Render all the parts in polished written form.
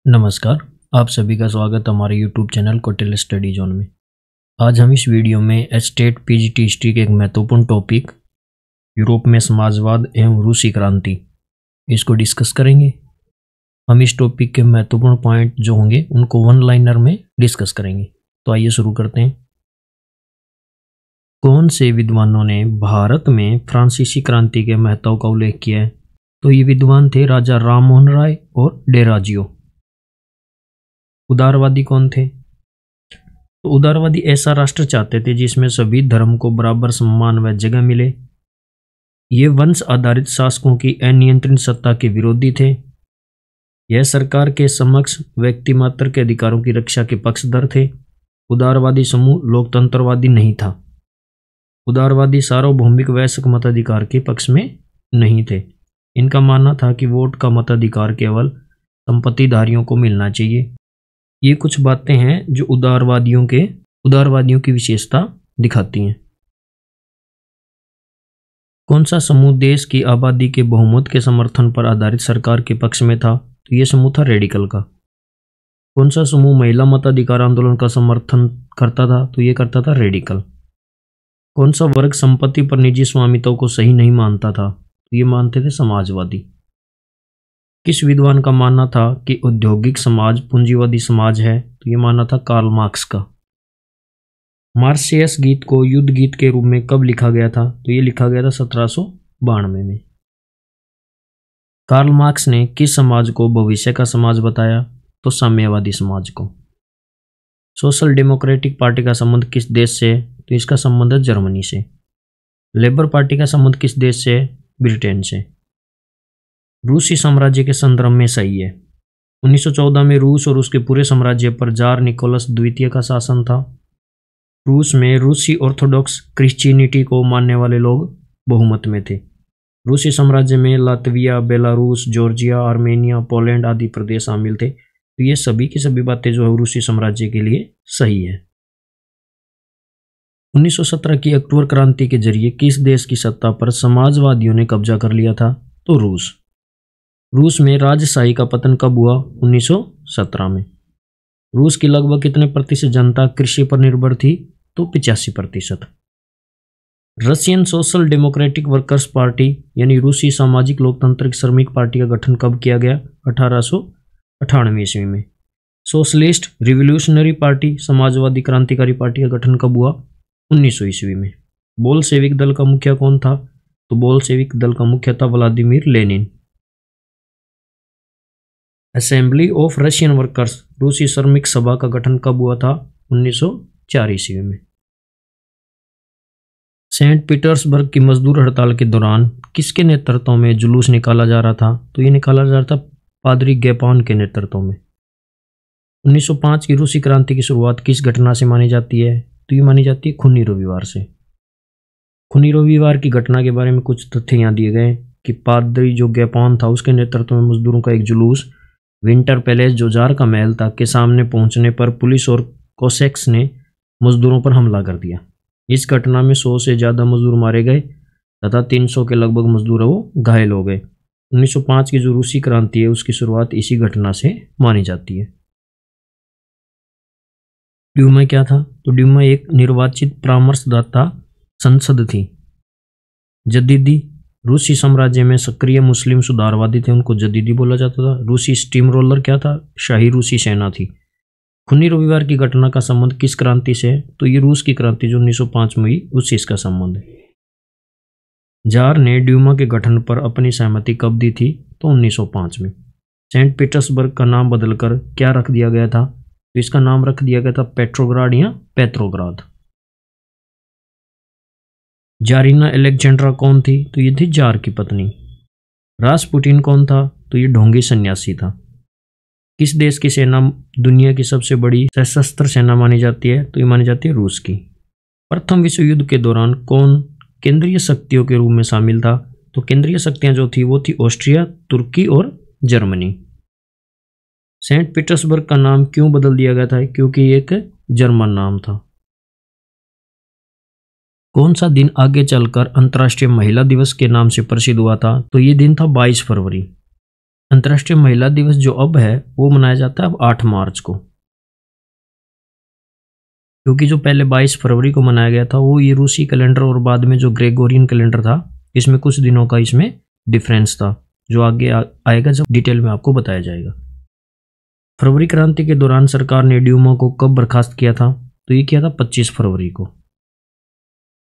नमस्कार। आप सभी का स्वागत हमारे YouTube चैनल कोटेल स्टडी जोन में। आज हम इस वीडियो में एस्टेट पीजीटी हिस्ट्री के एक महत्वपूर्ण टॉपिक यूरोप में समाजवाद एवं रूसी क्रांति इसको डिस्कस करेंगे। हम इस टॉपिक के महत्वपूर्ण पॉइंट जो होंगे उनको वन लाइनर में डिस्कस करेंगे। तो आइए शुरू करते हैं। कौन से विद्वानों ने भारत में फ्रांसीसी क्रांति के महत्व का उल्लेख किया है? तो ये विद्वान थे राजा राममोहन राय और डेराजियो। उदारवादी कौन थे? तो उदारवादी ऐसा राष्ट्र चाहते थे जिसमें सभी धर्म को बराबर सम्मान व जगह मिले। ये वंश आधारित शासकों की अनियंत्रित सत्ता के विरोधी थे। यह सरकार के समक्ष व्यक्ति मात्र के अधिकारों की रक्षा के पक्षधर थे। उदारवादी समूह लोकतंत्रवादी नहीं था। उदारवादी सार्वभौमिक वैश्विक मताधिकार के पक्ष में नहीं थे। इनका मानना था कि वोट का मताधिकार केवल संपत्तिधारियों को मिलना चाहिए। ये कुछ बातें हैं जो उदारवादियों की विशेषता दिखाती हैं। कौन सा समूह देश की आबादी के बहुमत के समर्थन पर आधारित सरकार के पक्ष में था? तो ये समूह था रेडिकल का। कौन सा समूह महिला मताधिकार आंदोलन का समर्थन करता था? तो ये करता था रेडिकल। कौन सा वर्ग संपत्ति पर निजी स्वामित्व को सही नहीं मानता था? तो ये मानते थे समाजवादी। किस विद्वान का मानना था कि औद्योगिक समाज पूंजीवादी समाज है? तो ये मानना था कार्ल मार्क्स का। मार्सियस गीत को युद्ध गीत के रूप में कब लिखा गया था? तो ये लिखा गया था 1792 में। कार्ल मार्क्स ने किस समाज को भविष्य का समाज बताया? तो साम्यवादी समाज को। सोशल डेमोक्रेटिक पार्टी का संबंध किस देश से? तो इसका संबंध है जर्मनी से। लेबर पार्टी का संबंध किस देश से? ब्रिटेन से। रूसी साम्राज्य के संदर्भ में सही है। 1914 में रूस और उसके पूरे साम्राज्य पर जार निकोलस द्वितीय का शासन था। रूस में रूसी ऑर्थोडॉक्स क्रिश्चियनिटी को मानने वाले लोग बहुमत में थे। रूसी साम्राज्य में Latvia, Belarus, Georgia, Armenia, Poland आदि प्रदेश शामिल थे। तो ये सभी की सभी बातें जो है रूसी साम्राज्य के लिए सही है। 1917 की अक्टूबर क्रांति के जरिए किस देश की सत्ता पर समाजवादियों ने कब्जा कर लिया था? तो रूस। रूस में राजशाही का पतन कब हुआ? 1917 में। रूस की लगभग कितने प्रतिशत जनता कृषि पर निर्भर थी? तो 85%। Russian social democratic workers party यानी रूसी सामाजिक लोकतांत्रिक श्रमिक पार्टी का गठन कब किया गया? 1898 ईस्वी में। सोशलिस्ट रिवोल्यूशनरी पार्टी समाजवादी क्रांतिकारी पार्टी का गठन कब हुआ? 1900 ईस्वी में। बोल्शेविक दल का मुखिया कौन था? तो बोल्शेविक दल का मुखिया था Vladimir Lenin. Assembly of Russian workers रूसी श्रमिक सभा का गठन कब हुआ था? 1904 ईस्वी में। सेंट पीटर्सबर्ग की मजदूर हड़ताल के दौरान किसके नेतृत्व में जुलूस निकाला जा रहा था? तो ये निकाला जा रहा था पादरी गेपान के नेतृत्व में। 1905 की रूसी क्रांति की शुरुआत किस घटना से मानी जाती है? तो ये मानी जाती है खूनी रविवार से। खूनी रविवार की घटना के बारे में कुछ तथ्य यहाँ दिए गए कि पादरी जो गेपान था उसके नेतृत्व में मजदूरों का एक जुलूस विंटर पैलेस जो जार का महल था के सामने पहुंचने पर पुलिस और कोसेक्स ने मजदूरों पर हमला कर दिया। इस घटना में 100 से ज़्यादा मजदूर मारे गए तथा 300 के लगभग मजदूर वो घायल हो गए। 1905 की जो रूसी क्रांति है उसकी शुरुआत इसी घटना से मानी जाती है। ड्यूमा क्या था? तो ड्यूमा एक निर्वाचित परामर्शदाता संसद थी। जदीदी रूसी साम्राज्य में सक्रिय मुस्लिम सुधारवादी थे, उनको जदीदी बोला जाता था। रूसी स्टीम रोलर क्या था? शाही रूसी सेना थी। खूनी रविवार की घटना का संबंध किस क्रांति से है? तो ये रूस की क्रांति जो 1905 में हुई उससे इसका संबंध है। जार ने ड्यूमा के गठन पर अपनी सहमति कब दी थी? तो 1905 में। सेंट पीटर्सबर्ग का नाम बदलकर क्या रख दिया गया था? तो इसका नाम रख दिया गया था पेट्रोग्राड या पेत्रोग्राद। जारीना अलेक्जेंड्रा कौन थी? तो ये थी जार की पत्नी। रासपुटिन कौन था? तो ये ढोंगी सन्यासी था। किस देश की सेना दुनिया की सबसे बड़ी सशस्त्र सेना मानी जाती है? तो ये मानी जाती है रूस की। प्रथम विश्व युद्ध के दौरान कौन केंद्रीय शक्तियों के रूप में शामिल था? तो केंद्रीय शक्तियां जो थी वो थी ऑस्ट्रिया, तुर्की और जर्मनी। सेंट पीटर्सबर्ग का नाम क्यों बदल दिया गया था? क्योंकि एक जर्मन नाम था। कौन सा दिन आगे चलकर अंतर्राष्ट्रीय महिला दिवस के नाम से प्रसिद्ध हुआ था? तो ये दिन था 22 फरवरी। अंतर्राष्ट्रीय महिला दिवस जो अब है वो मनाया जाता है अब 8 मार्च को, क्योंकि जो पहले 22 फरवरी को मनाया गया था वो ये रूसी कैलेंडर और बाद में जो ग्रेगोरियन कैलेंडर था इसमें कुछ दिनों का इसमें डिफरेंस था, जो आगे आएगा जब डिटेल में आपको बताया जाएगा। फरवरी क्रांति के दौरान सरकार ने ड्यूमा को कब बर्खास्त किया था? तो ये किया था 25 फरवरी को।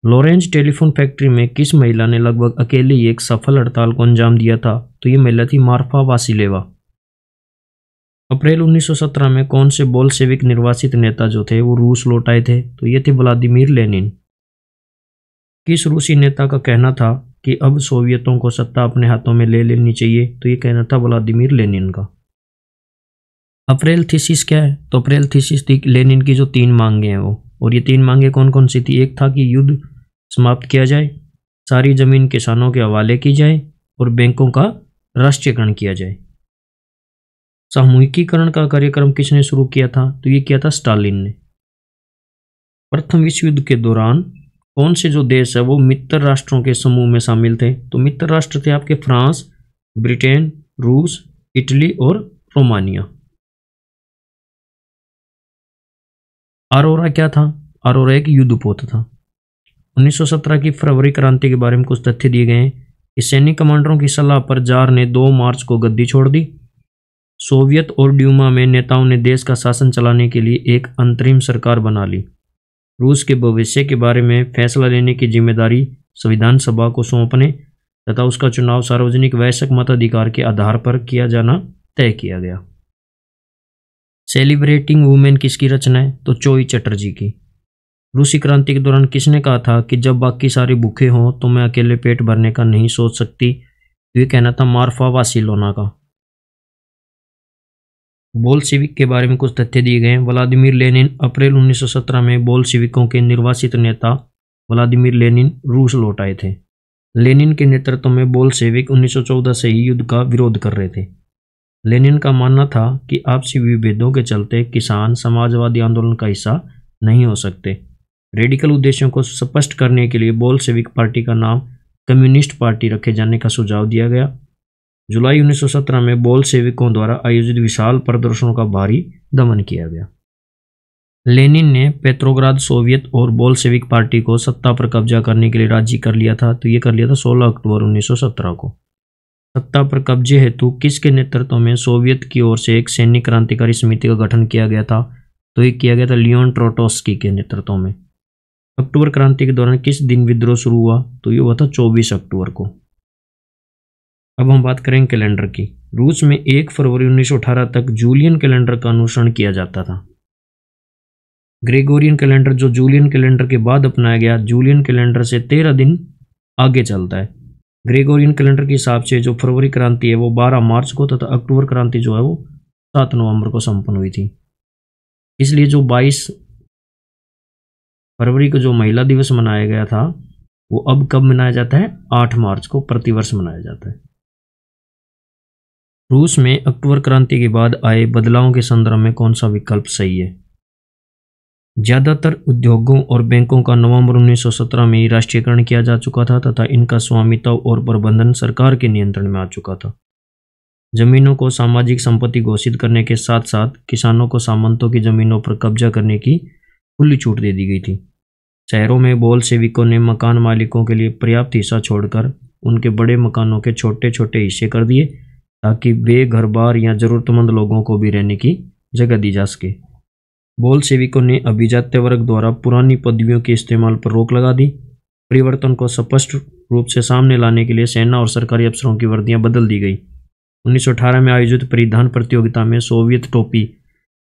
लॉरेंज टेलीफोन फैक्ट्री में किस महिला ने लगभग अकेले ही एक सफल हड़ताल को अंजाम दिया था? तो ये महिला थी मार्फा वासिलेवा। अप्रैल 1917 में कौन से बोल्शेविक निर्वासित नेता जो थे वो रूस लौट आए थे? तो ये थे व्लादिमीर लेनिन। किस रूसी नेता का कहना था कि अब सोवियतों को सत्ता अपने हाथों में ले लेनी चाहिए? तो ये कहना था व्लादिमीर लेनिन का। अप्रैल थीसिस क्या है? तो अप्रैल थीसिस थी लेनिन की जो 3 मांगे हैं वो, और ये 3 मांगे कौन कौन सी थी? एक था कि युद्ध समाप्त किया जाए, सारी जमीन किसानों के हवाले की जाए और बैंकों का राष्ट्रीयकरण किया जाए। सामूहिकीकरण का कार्यक्रम किसने शुरू किया था? तो ये किया था स्टालिन ने। प्रथम विश्व युद्ध के दौरान कौन से जो देश है वो मित्र राष्ट्रों के समूह में शामिल थे? तो मित्र राष्ट्र थे आपके फ्रांस, ब्रिटेन, रूस, इटली और रोमानिया। अरोरा क्या था? अरोरा एक युद्धपोत था। 1917 की फरवरी क्रांति के बारे में कुछ तथ्य दिए गए हैं कि सैनिक कमांडरों की सलाह पर जार ने 2 मार्च को गद्दी छोड़ दी। सोवियत और ड्यूमा में नेताओं ने देश का शासन चलाने के लिए एक अंतरिम सरकार बना ली। रूस के भविष्य के बारे में फैसला लेने की जिम्मेदारी संविधान सभा को सौंपने तथा उसका चुनाव सार्वजनिक वयस्क मताधिकार के आधार पर किया जाना तय किया गया। सेलिब्रेटिंग वुमेन किसकी रचना है? तो चोई चटर्जी की। रूसी क्रांति के दौरान किसने कहा था कि जब बाकी सारे भूखे हों तो मैं अकेले पेट भरने का नहीं सोच सकती? ये कहना था मार्फा वासिलोना का। बोल्शेविक के बारे में कुछ तथ्य दिए गए हैं। व्लादिमीर लेनिन अप्रैल 1917 में बोल्शेविकों के निर्वासित नेता व्लादिमीर लेनिन रूस लौट आए थे। लेनिन के नेतृत्व में बोल्शेविक 1914 से ही युद्ध का विरोध कर रहे थे। लेनिन का मानना था कि आपसी विभेदों के चलते किसान समाजवादी आंदोलन का हिस्सा नहीं हो सकते। रेडिकल उद्देश्यों को स्पष्ट करने के लिए बोल्शेविक पार्टी का नाम कम्युनिस्ट पार्टी रखे जाने का सुझाव दिया गया। जुलाई 1917 में बोल्शेविकों द्वारा आयोजित विशाल प्रदर्शनों का भारी दमन किया गया। लेनिन ने पेट्रोग्राद सोवियत और बोल्शेविक पार्टी को सत्ता पर कब्जा करने के लिए राजी कर लिया था। तो ये कर लिया था 16 अक्टूबर 1917 को। सत्ता पर कब्जे हेतु किसके नेतृत्व में सोवियत की ओर से एक सैनिक क्रांतिकारी समिति का गठन किया गया था? तो ये किया गया था लियोन ट्रोटोस्की के नेतृत्व में। अक्टूबर क्रांति के दौरान किस दिन विद्रोह शुरू हुआ? तो ये हुआ था 24 अक्टूबर को। अब हम बात करेंगे कैलेंडर की। रूस में 1 फरवरी 1918 तक जूलियन कैलेंडर का अनुसरण किया जाता था। ग्रेगोरियन कैलेंडर जो जूलियन कैलेंडर के बाद अपनाया गया, जूलियन कैलेंडर से 13 दिन आगे चलता है। ग्रेगोरियन कैलेंडर के हिसाब से जो फरवरी क्रांति है वो 12 मार्च को तथा अक्टूबर क्रांति जो है वो 7 नवंबर को संपन्न हुई थी। इसलिए जो 22 फरवरी को जो महिला दिवस मनाया गया था वो अब कब मनाया जाता है? 8 मार्च को प्रतिवर्ष मनाया जाता है। रूस में अक्टूबर क्रांति के बाद आए बदलावों के संदर्भ में कौन सा विकल्प सही है? ज्यादातर उद्योगों और बैंकों का नवंबर 1917 में ही राष्ट्रीयकरण किया जा चुका था तथा इनका स्वामित्व और प्रबंधन सरकार के नियंत्रण में आ चुका था। जमीनों को सामाजिक संपत्ति घोषित करने के साथ साथ किसानों को सामंतों की जमीनों पर कब्जा करने की खुली छूट दे दी गई थी। शहरों में बोल्शेविकों ने मकान मालिकों के लिए पर्याप्त हिस्सा छोड़कर उनके बड़े मकानों के छोटे छोटे हिस्से कर दिए ताकि बेघर-बार या जरूरतमंद लोगों को भी रहने की जगह दी जा सके। बोल्शेविकों ने अभिजात्य वर्ग द्वारा पुरानी पदवियों के इस्तेमाल पर रोक लगा दी। परिवर्तन को स्पष्ट रूप से सामने लाने के लिए सेना और सरकारी अफसरों की वर्दियां बदल दी गई। 1918 में आयोजित परिधान प्रतियोगिता में सोवियत टोपी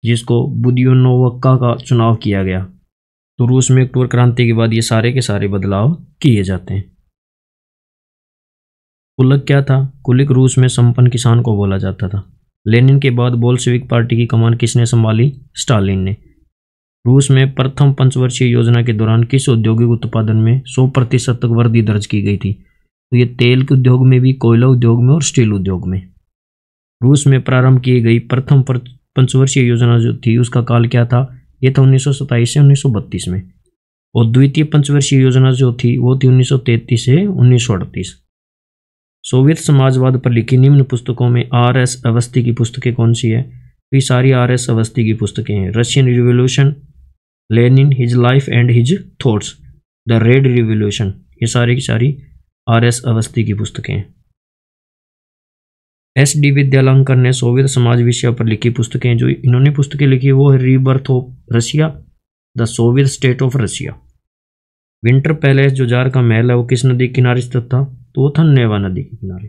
जिसको बुदियोनोवका का चुनाव किया गया। तो रूस में अक्टूबर क्रांति के बाद ये सारे के सारे बदलाव किए जाते हैं। कुलक क्या था? कुलिक रूस में संपन्न किसान को बोला जाता था। लेनिन के बाद बोल्शेविक पार्टी की कमान किसने संभाली? स्टालिन ने। रूस में प्रथम पंचवर्षीय योजना के दौरान किस औद्योगिक उत्पादन में 100% तक वृद्धि दर्ज की गई थी? तो ये तेल के उद्योग में भी, कोयला उद्योग में और स्टील उद्योग में। रूस में प्रारंभ की गई प्रथम पंचवर्षीय योजना जो थी उसका काल क्या था? ये था 1927 से 1932 में। और द्वितीय पंचवर्षीय योजना जो थी वो थी 1933 से 1938। सोवियत समाजवाद पर लिखी निम्न पुस्तकों में आर.एस. अवस्थी की पुस्तकें कौन सी है? तो ये सारी आर.एस. अवस्थी की पुस्तकें हैं। Russian revolution, Lenin, his life and his thoughts, the red revolution, ये सारी की सारी आर.एस. अवस्थी की पुस्तकें हैं। एस.डी. विद्यालंकर ने सोवियत समाज विषय पर लिखी पुस्तकें, जो इन्होंने पुस्तकें लिखी वो है rebirth of Russia, the Soviet state of Russia. Winter palace, जो जार का महल है, वो किस नदी के किनारे स्थित था? तो वो था नेवा नदी के किनारे।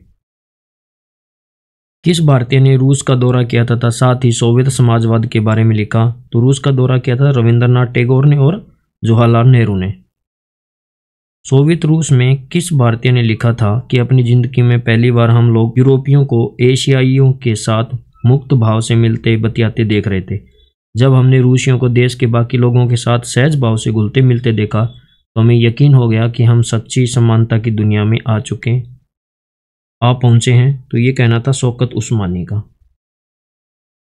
किस भारतीय ने रूस का दौरा किया था साथ ही सोवियत समाजवाद के बारे में लिखा? तो रूस का दौरा किया था रविंद्रनाथ टैगोर ने और जवाहरलाल नेहरू ने। सोवियत रूस में किस भारतीय ने लिखा था कि अपनी जिंदगी में पहली बार हम लोग यूरोपियों को एशियाइयों के साथ मुक्त भाव से मिलते बतियाते देख रहे थे। जब हमने रूसियों को देश के बाकी लोगों के साथ सहज भाव से घुलते मिलते देखा तो हमें यकीन हो गया कि हम सच्ची समानता की दुनिया में आ पहुंचे हैं। तो ये कहना था शौकत उस्मानी का।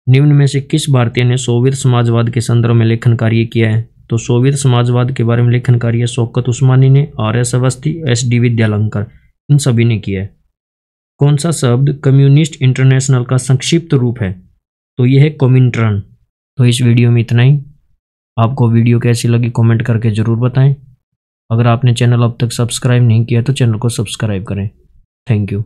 निम्न में से किस भारतीय ने सोवियत समाजवाद के संदर्भ में लेखन कार्य किया है? तो सोवियत समाजवाद के बारे में लेखन कार्य शौकत उस्मानी ने, आर.एस. अवस्थी, एस.डी. विद्यालंकर, इन सभी ने किया है। कौन सा शब्द कम्युनिस्ट इंटरनेशनल का संक्षिप्त रूप है? तो यह है कॉमिंटर्न। तो इस वीडियो में इतना ही। आपको वीडियो कैसी लगी कमेंट करके ज़रूर बताएं। अगर आपने चैनल अब तक सब्सक्राइब नहीं किया तो चैनल को सब्सक्राइब करें। Thank you.